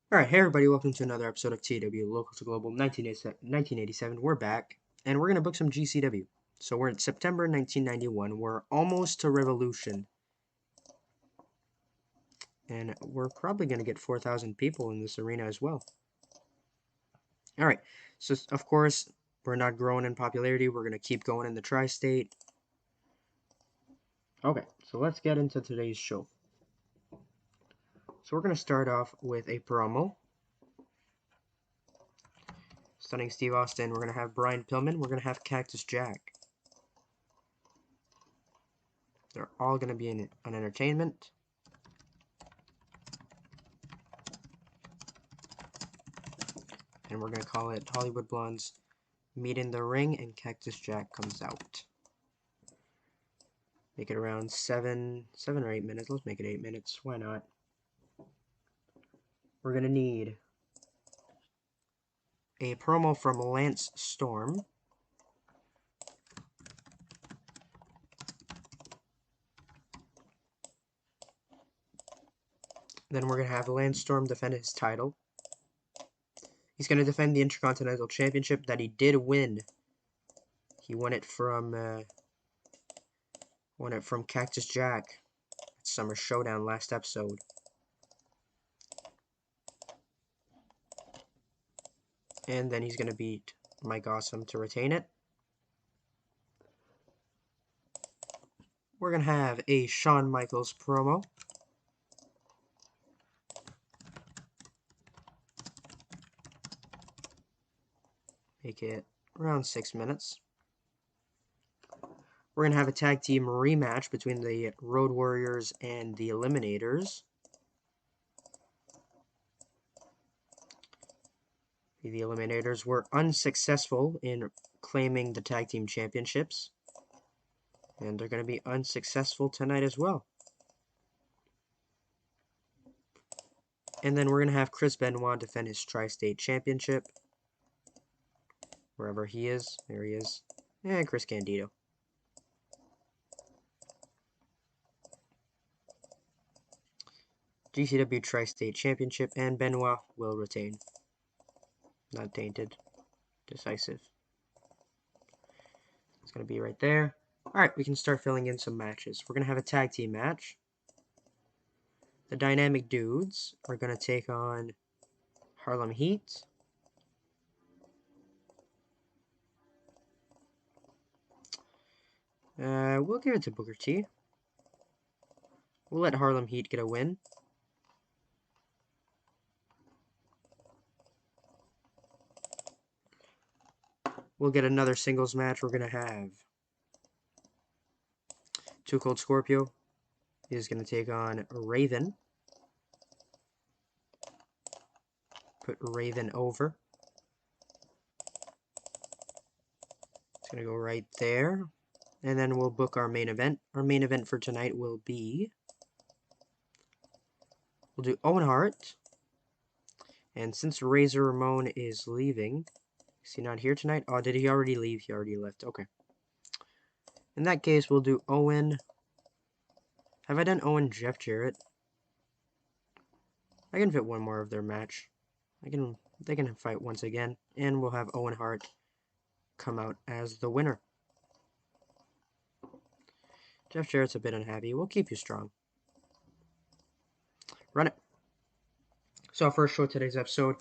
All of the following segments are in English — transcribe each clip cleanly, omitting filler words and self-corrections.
Alright, hey everybody, welcome to another episode of TEW, Local to Global 1987. We're back, and we're going to book some GCW. So we're in September 1991, we're almost to Revolution. And we're probably going to get 4,000 people in this arena as well. Alright, so of course, we're not growing in popularity, we're going to keep going in the tri-state. Okay, so let's get into today's show. So we're going to start off with a promo. Stunning Steve Austin, we're going to have Brian Pillman, we're going to have Cactus Jack. They're all going to be an entertainment. And we're going to call it Hollywood Blondes Meet in the Ring, and Cactus Jack comes out. Make it around 7 or 8 minutes. Let's make it 8 minutes. Why not? We're going to need a promo from Lance Storm. Then we're going to have Lance Storm defend his title. He's going to defend the Intercontinental Championship that he did win. He won it from Cactus Jack at Summer Showdown last episode. And then he's going to beat Mike Awesome to retain it. We're going to have a Shawn Michaels promo. Make it around 6 minutes. We're going to have a tag team rematch between the Road Warriors and the Eliminators. The Eliminators were unsuccessful in claiming the tag team championships, and they're going to be unsuccessful tonight as well. And then we're going to have Chris Benoit defend his Tri-State Championship. Wherever he is. There he is. And Chris Candido. GCW Tri-State Championship, and Benoit will retain. Not tainted. Decisive. It's going to be right there. Alright, we can start filling in some matches. We're going to have a tag team match. The Dynamic Dudes are going to take on Harlem Heat. We'll give it to Booker T. We'll let Harlem Heat get a win. We'll get another singles match. We're going to have Too Cold Scorpio is going to take on Raven. Put Raven over. It's going to go right there. And then we'll book our main event. Our main event for tonight will be... We'll do Owen Hart. And since Razor Ramon is leaving... Is he not here tonight? Oh, did he already leave? He already left. Okay. In that case, we'll do Owen... Have I done Owen Jeff Jarrett? I can fit one more of their match. They can fight once again. And we'll have Owen Hart come out as the winner. Jeff Jarrett's a bit unhappy. We'll keep you strong. Run it. So our first show of today's episode,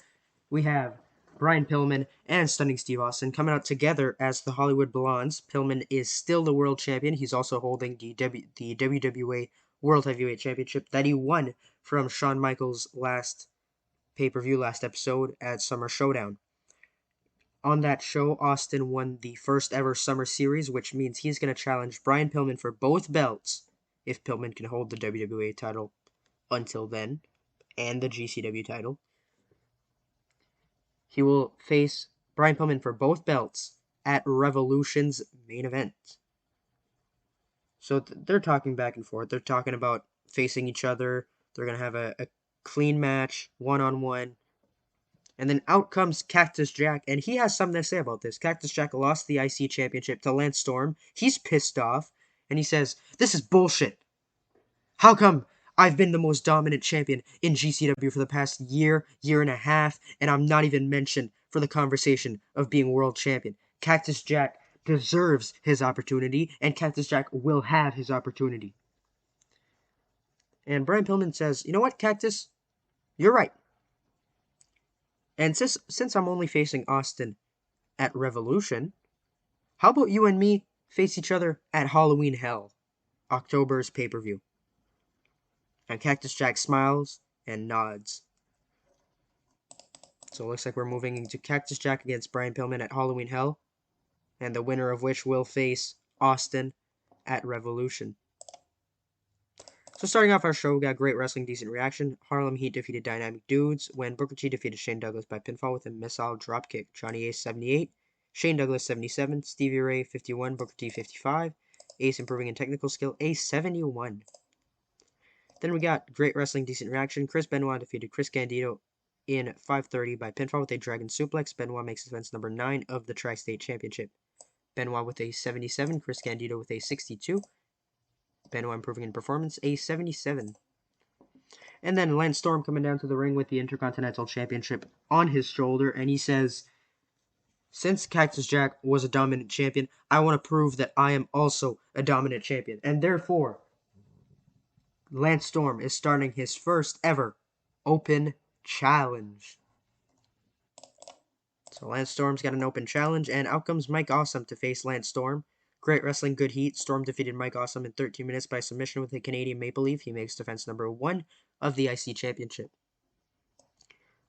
we have Brian Pillman and Stunning Steve Austin coming out together as the Hollywood Blondes. Pillman is still the world champion. He's also holding the WWA World Heavyweight Championship that he won from Shawn Michaels last pay-per-view, last episode at Summer Showdown. On that show, Austin won the first ever Summer Series, which means he's going to challenge Brian Pillman for both belts, if Pillman can hold the WWA title until then, and the GCW title. He will face Brian Pillman for both belts at Revolution's main event. So they're talking back and forth. They're talking about facing each other. They're going to have a clean match, one-on-one. And then out comes Cactus Jack, and he has something to say about this. Cactus Jack lost the IC Championship to Lance Storm. He's pissed off, and he says, "This is bullshit. How come I've been the most dominant champion in GCW for the past year and a half, and I'm not even mentioned for the conversation of being world champion. Cactus Jack deserves his opportunity, and Cactus Jack will have his opportunity. And Brian Pillman says, you know what, Cactus? You're right. And since I'm only facing Austin at Revolution, how about you and me face each other at Halloween Hell, October's pay-per-view? And Cactus Jack smiles and nods. So it looks like we're moving into Cactus Jack against Brian Pillman at Halloween Hell, and the winner of which will face Austin at Revolution. So starting off our show, we got Great Wrestling, Decent Reaction. Harlem Heat defeated Dynamic Dudes when Booker T defeated Shane Douglas by pinfall with a missile dropkick. Johnny Ace 78, Shane Douglas 77, Stevie Ray 51, Booker T 55, Ace improving in technical skill, Ace 71. Then we got Great Wrestling, Decent Reaction. Chris Benoit defeated Chris Candido in 5:30 by pinfall with a Dragon Suplex. Benoit makes defense number 9 of the Tri-State Championship. Benoit with a 77, Chris Candido with a 62. Benoit improving in performance, a 77. And then Lance Storm coming down to the ring with the Intercontinental Championship on his shoulder, and he says, since Cactus Jack was a dominant champion, I want to prove that I am also a dominant champion. And therefore, Lance Storm is starting his first ever open challenge. So Lance Storm's got an open challenge, and out comes Mike Awesome to face Lance Storm. Great Wrestling, Good Heat. Storm defeated Mike Awesome in 13 minutes by submission with a Canadian Maple Leaf. He makes defense number 1 of the IC Championship.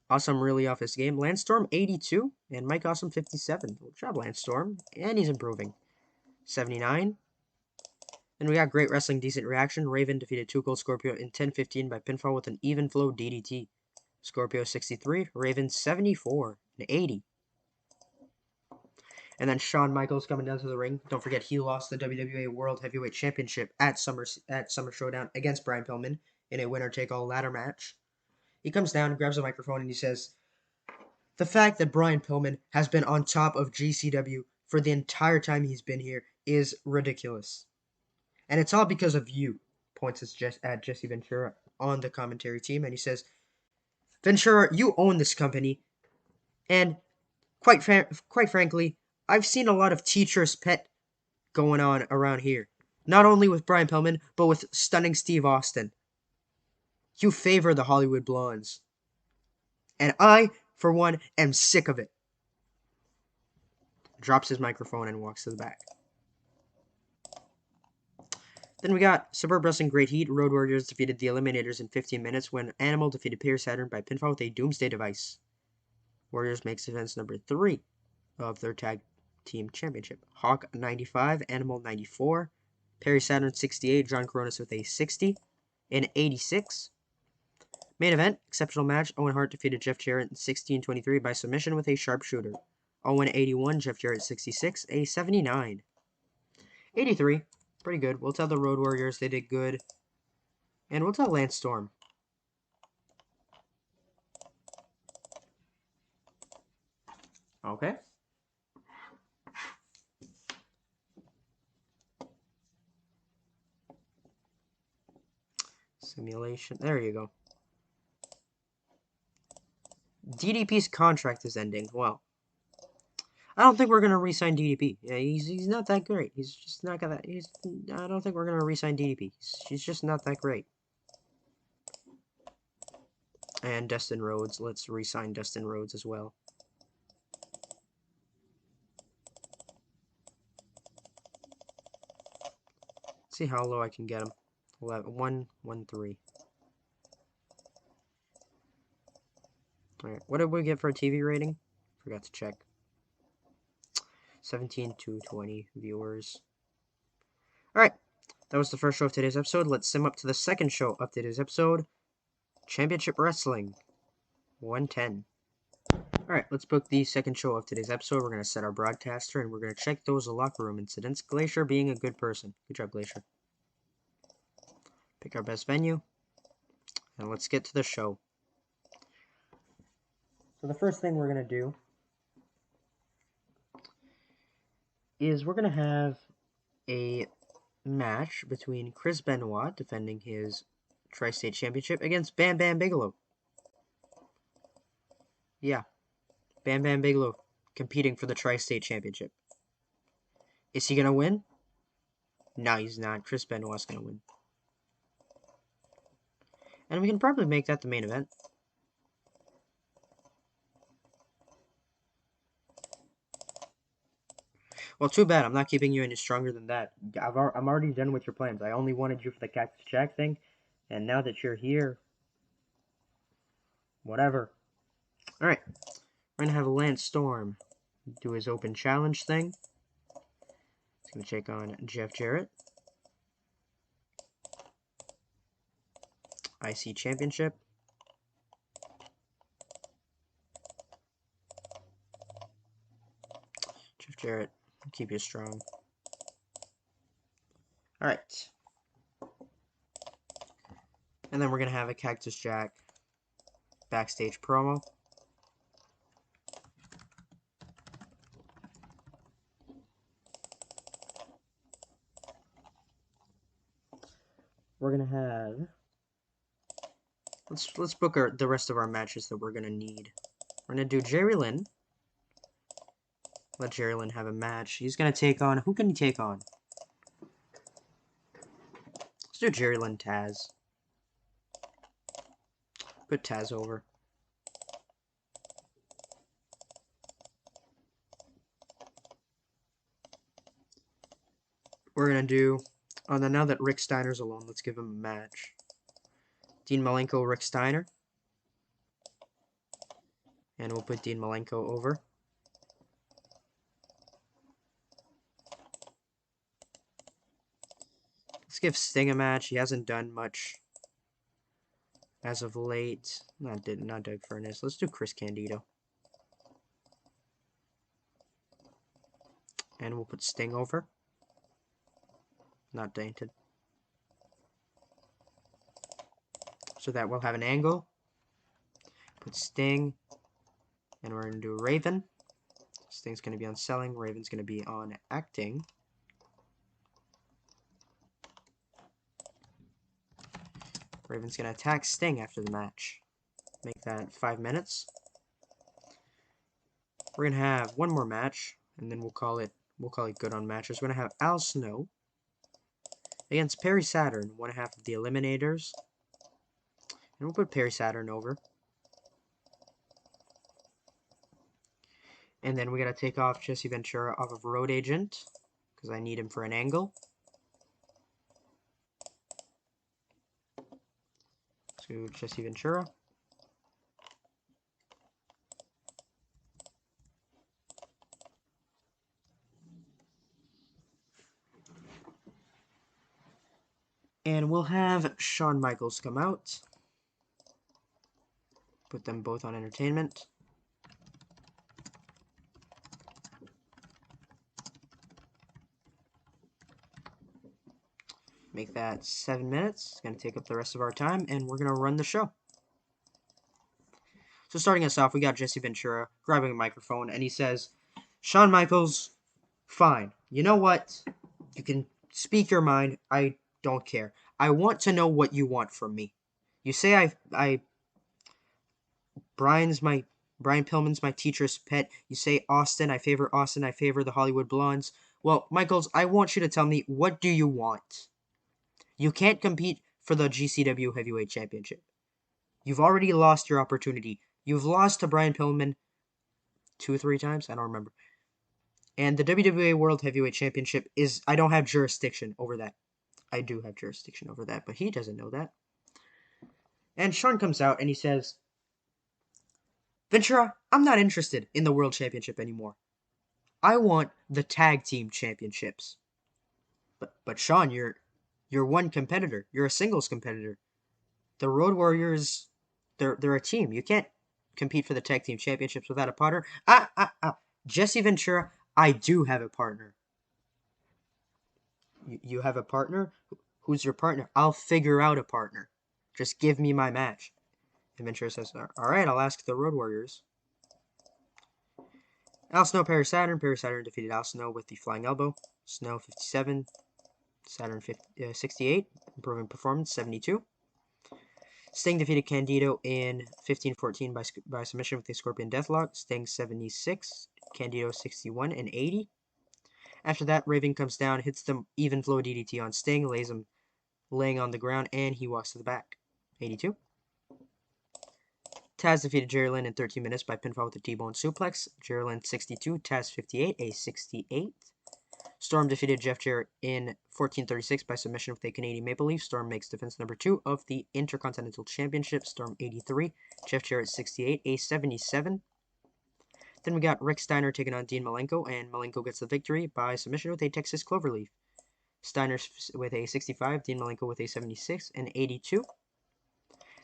Awesome really off his game. Lance Storm 82 and Mike Awesome 57. Good job, Lance Storm. And he's improving. 79. Then we got Great Wrestling, Decent Reaction. Raven defeated Too Cold Scorpio in 10:15 by pinfall with an even flow DDT. Scorpio 63, Raven 74 and 80. And then Shawn Michaels coming down to the ring. Don't forget, he lost the WWE World Heavyweight Championship at Summer Showdown against Brian Pillman in a winner-take-all ladder match. He comes down, grabs a microphone, and he says, the fact that Brian Pillman has been on top of GCW for the entire time he's been here is ridiculous. And it's all because of you, points at Jesse Ventura on the commentary team, and he says, Ventura, you own this company, and quite frankly, I've seen a lot of teacher's pet going on around here. Not only with Brian Pillman, but with stunning Steve Austin. You favor the Hollywood Blondes. And I, for one, am sick of it. Drops his microphone and walks to the back. Then we got Suburb Wrestling Great Heat. Road Warriors defeated the Eliminators in 15 minutes when Animal defeated Pierce Saturn by pinfall with a Doomsday device. Warriors makes defense number 3 of their tag team championship. Hawk 95, Animal 94, Perry Saturn 68, John Coronas with a 60 and 86. Main event, exceptional match. Owen Hart defeated Jeff Jarrett in 16:23 by submission with a sharpshooter. Owen 81, Jeff Jarrett 66, a 79. 83, pretty good. We'll tell the Road Warriors they did good. And we'll tell Lance Storm. Okay. Simulation. There you go. DDP's contract is ending. Well, I don't think we're gonna re-sign DDP. Yeah, he's not that great. He's just not gonna. I don't think we're gonna re-sign DDP. He's just not that great. And Dustin Rhodes. Let's re-sign Dustin Rhodes as well. Let's see how low I can get him. 1, 1, 3. Alright, what did we get for a TV rating? Forgot to check. 17 to 20 viewers. Alright, that was the first show of today's episode. Let's sim up to the second show of today's episode. Championship Wrestling 110. Alright, let's book the second show of today's episode. We're going to set our broadcaster and we're going to check those locker room incidents. Glacier being a good person. Good job, Glacier. Pick our best venue. And let's get to the show. So the first thing we're going to do is we're going to have a match between Chris Benoit defending his Tri-State Championship against Bam Bam Bigelow. Yeah, Bam Bam Bigelow competing for the Tri-State Championship. Is he going to win? No, he's not. Chris Benoit's going to win. And we can probably make that the main event. Well, too bad. I'm not keeping you any stronger than that. I'm already done with your plans. I only wanted you for the Cactus Jack thing. And now that you're here, whatever. Alright. We're going to have Lance Storm do his open challenge thing. He's going to take on Jeff Jarrett. IC Championship. Jeff Jarrett, keep you strong. Alright. And then we're going to have a Cactus Jack backstage promo. We're going to have... Let's book the rest of our matches that we're going to need. We're going to do Jerry Lynn. Let Jerry Lynn have a match. He's going to take on... Who can he take on? Let's do Jerry Lynn Taz. Put Taz over. We're going to do... Oh, now that Rick Steiner's alone, let's give him a match. Dean Malenko, Rick Steiner. And we'll put Dean Malenko over. Let's give Sting a match. He hasn't done much as of late. Not Doug Furnace. Let's do Chris Candido. And we'll put Sting over. Not Dainted. So that we'll have an angle. Put Sting. And we're going to do Raven. Sting's going to be on selling. Raven's going to be on acting. Raven's going to attack Sting after the match. Make that 5 minutes. We're going to have one more match. And then we'll call it good on matches. We're going to have Al Snow against Perry Saturn, one half of the Eliminators. And we'll put Perry Saturn over. And then we got to take off Jesse Ventura off of Road Agent, because I need him for an angle. To Jesse Ventura. And we'll have Shawn Michaels come out. Put them both on entertainment. Make that 7 minutes. It's going to take up the rest of our time, and we're going to run the show. So starting us off, we got Jesse Ventura grabbing a microphone, and he says, Shawn Michaels, fine. You know what? You can speak your mind. I don't care. I want to know what you want from me. You say Brian Pillman's my teacher's pet. You say Austin, I favor the Hollywood Blondes. Well, Michaels, I want you to tell me, what do you want? You can't compete for the GCW Heavyweight Championship. You've already lost your opportunity. You've lost to Brian Pillman 2 or 3 times? I don't remember. And the WWE World Heavyweight Championship is... I don't have jurisdiction over that. I do have jurisdiction over that, but he doesn't know that. And Shawn comes out and he says, Ventura, I'm not interested in the World Championship anymore. I want the Tag Team Championships. But Shawn, you're one competitor. You're a singles competitor. The Road Warriors, they're a team. You can't compete for the Tag Team Championships without a partner. Jesse Ventura, I do have a partner. You have a partner? Who's your partner? I'll figure out a partner. Just give me my match. And Ventura says, alright, I'll ask the Road Warriors. Al Snow, Perry Saturn. Perry Saturn defeated Al Snow with the Flying Elbow. Snow 57. Saturn 68. Improving performance 72. Sting defeated Candido in 15-14 by submission with a Scorpion Deathlock. Sting 76, Candido 61 and 80. After that, Raven comes down, hits the even flow DDT on Sting, lays him laying on the ground, and he walks to the back. 82. Taz defeated Jerry Lynn in 13 minutes by pinfall with a T-bone suplex. Jerry Lynn 62, Taz 58, a 68. Storm defeated Jeff Jarrett in 14:36 by submission with a Canadian Maple Leaf. Storm makes defense number 2 of the Intercontinental Championship. Storm 83, Jeff Jarrett 68, a 77. Then we got Rick Steiner taking on Dean Malenko, and Malenko gets the victory by submission with a Texas Cloverleaf. Steiner with a 65, Dean Malenko with a 76 and 82.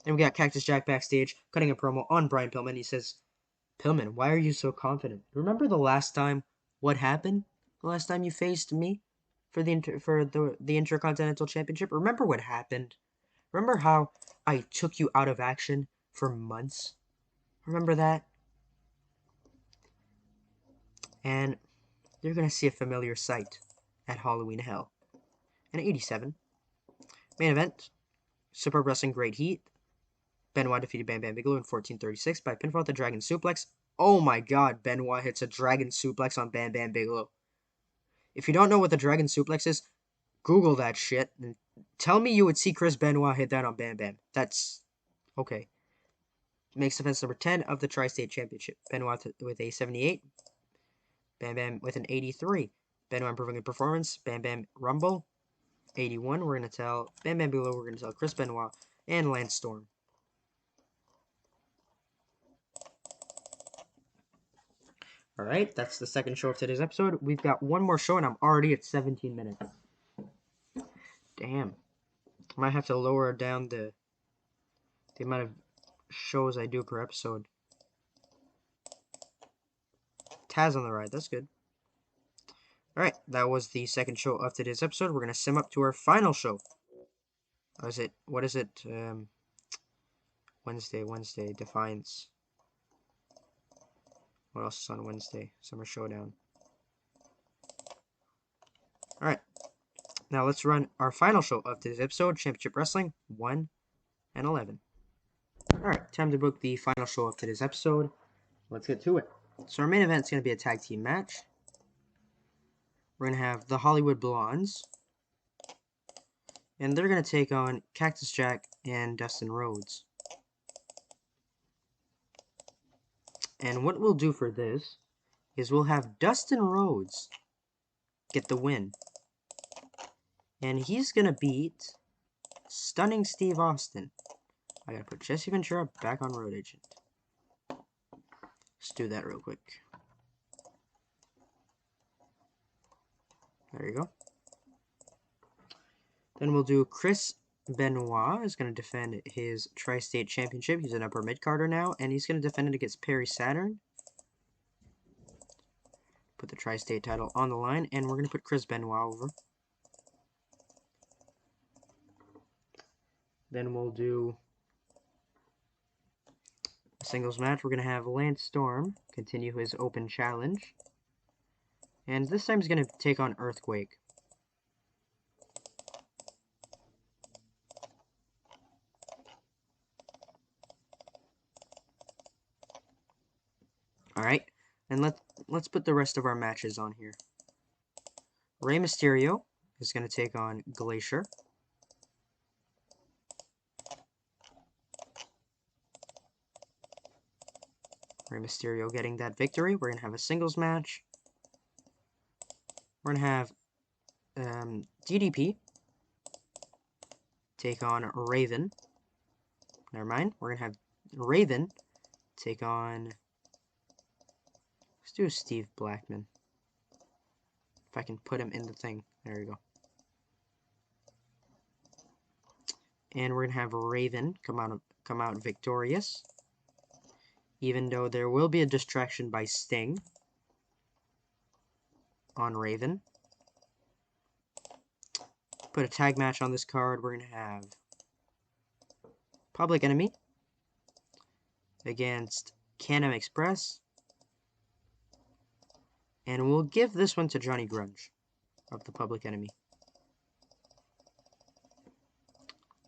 Then we got Cactus Jack backstage cutting a promo on Brian Pillman. He says, "Pillman, why are you so confident? Remember the last time? What happened? The last time you faced me for the Intercontinental Championship? Remember what happened? Remember how I took you out of action for months? Remember that? And you're going to see a familiar sight at Halloween Hell." And 87. Main event, Superb Wrestling Great Heat. Benoit defeated Bam Bam Bigelow in 14:36 by pinfall with a Dragon Suplex. Oh my god, Benoit hits a Dragon Suplex on Bam Bam Bigelow. If you don't know what the Dragon Suplex is, Google that shit and tell me you would see Chris Benoit hit that on Bam Bam. That's okay. Makes defense number 10 of the Tri-State Championship. Benoit with a 78. Bam Bam with an 83. Benoit improving in performance. Bam Bam Rumble. 81. We're going to tell Bam Bam Bigelow. We're going to tell Chris Benoit and Lance Storm. Alright, that's the second show of today's episode. We've got one more show, and I'm already at 17 minutes. Damn. I might have to lower down the amount of shows I do per episode. Taz on the ride, that's good. Alright, that was the second show of today's episode. We're going to sim up to our final show. What is it? Wednesday, Defiance. What else is on Wednesday? Summer Showdown. Alright. Now let's run our final show of today's episode, Championship Wrestling 1 and 11. Alright, time to book the final show of today's episode. Let's get to it. So our main event is going to be a tag team match. We're going to have the Hollywood Blondes. And they're going to take on Cactus Jack and Dustin Rhodes. And what we'll do for this is we'll have Dustin Rhodes get the win. And he's going to beat Stunning Steve Austin. I got to put Jesse Ventura back on Road Agent. Let's do that real quick. There you go. Then we'll do Chris Benoit is going to defend his Tri-State Championship. He's an upper mid-carder now, and he's going to defend it against Perry Saturn. Put the Tri-State title on the line, and we're going to put Chris Benoit over. Then we'll do a singles match. We're going to have Lance Storm continue his open challenge. And this time he's going to take on Earthquake. Alright, and let's put the rest of our matches on here. Rey Mysterio is going to take on Glacier. Rey Mysterio getting that victory. We're going to have a singles match. We're going to have DDP take on Raven. Never mind. We're going to have Raven take on... Let's do Steve Blackman. If I can put him in the thing. There you go. And we're going to have Raven come out victorious. Even though there will be a distraction by Sting on Raven. Put a tag match on this card. We're going to have Public Enemy against Can-Am Express. And we'll give this one to Johnny Grunge of the Public Enemy.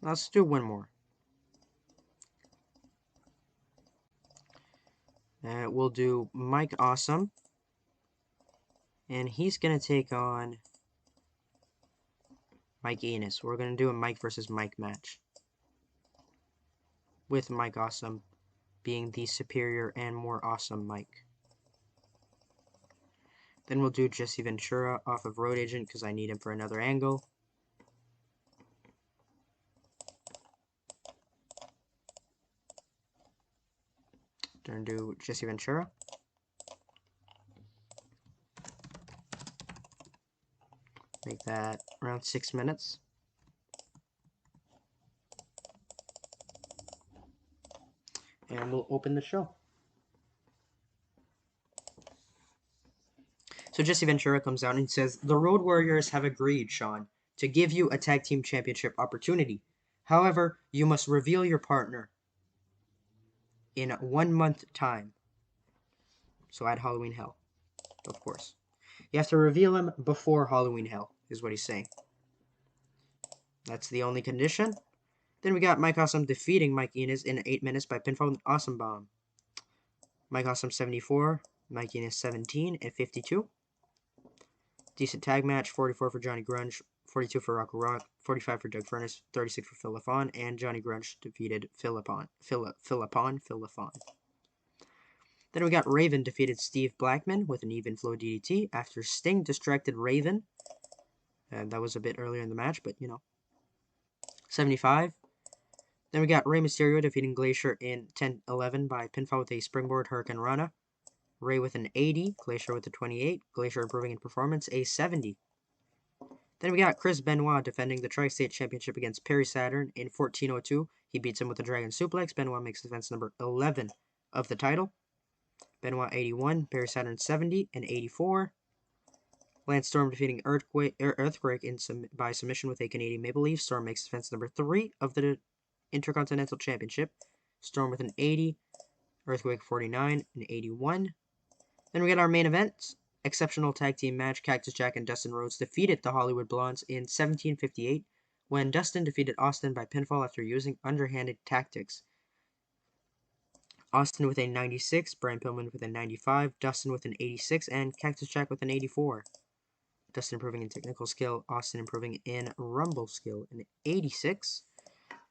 Let's do one more. We'll do Mike Awesome. And he's going to take on Mike Enos. We're going to do a Mike versus Mike match, with Mike Awesome being the superior and more awesome Mike. Then we'll do Jesse Ventura off of Road Agent because I need him for another angle. Then do Jesse Ventura. Make that around 6 minutes. And we'll open the show. So Jesse Ventura comes out and he says, "The Road Warriors have agreed, Shawn, to give you a tag team championship opportunity. However, you must reveal your partner in 1 month time." So add Halloween Hell, of course. You have to reveal him before Halloween Hell, is what he's saying. That's the only condition. Then we got Mike Awesome defeating Mike Enos in 8 minutes by pinfall with an Awesome Bomb. Mike Awesome 74, Mike Enos 17 at 52. Decent tag match, 44 for Johnny Grunge, 42 for Rock, 45 for Doug Furnace, 36 for Phil LaFon, and Johnny Grunge defeated Phil LaFon. Then we got Raven defeated Steve Blackman with an even flow DDT after Sting distracted Raven. That was a bit earlier in the match, but you know. 75. Then we got Rey Mysterio defeating Glacier in 10-11 by pinfall with a springboard Hurricane Rana. Rey with an 80, Glacier with a 28, Glacier improving in performance, a 70. Then we got Chris Benoit defending the Tri-State Championship against Perry Saturn in 14:02. He beats him with a Dragon Suplex. Benoit makes defense number 11 of the title. Benoit 81, Perry Saturn 70, and 84. Lance Storm defeating Earthquake by submission with a Canadian Maple Leaf. Storm makes defense number 3 of the Intercontinental Championship. Storm with an 80, Earthquake 49, and 81. Then we get our main event. Exceptional tag team match. Cactus Jack and Dustin Rhodes defeated the Hollywood Blondes in 1758 when Dustin defeated Austin by pinfall after using underhanded tactics. Austin with a 96, Brian Pillman with a 95, Dustin with an 86, and Cactus Jack with an 84. Dustin improving in technical skill, Austin improving in rumble skill, an 86.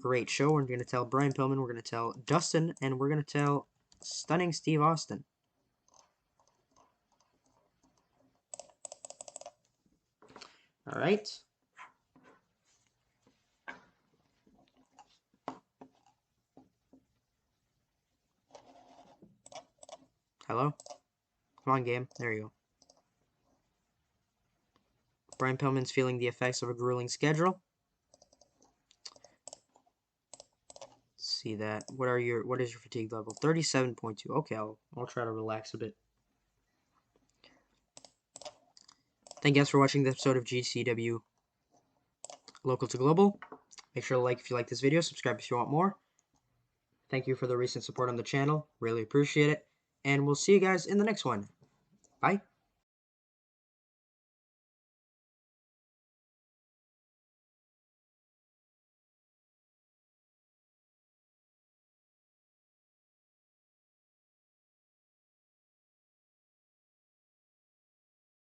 Great show. We're going to tell Brian Pillman, we're going to tell Dustin, and we're going to tell Stunning Steve Austin. All right. Hello? Come on, game. There you go. Brian Pillman's feeling the effects of a grueling schedule. Let's see that. What is your fatigue level? 37.2. Okay, I'll try to relax a bit. Thank you guys for watching this episode of GCW Local to Global. Make sure to like if you like this video, subscribe if you want more. Thank you for the recent support on the channel. Really appreciate it. And we'll see you guys in the next one. Bye.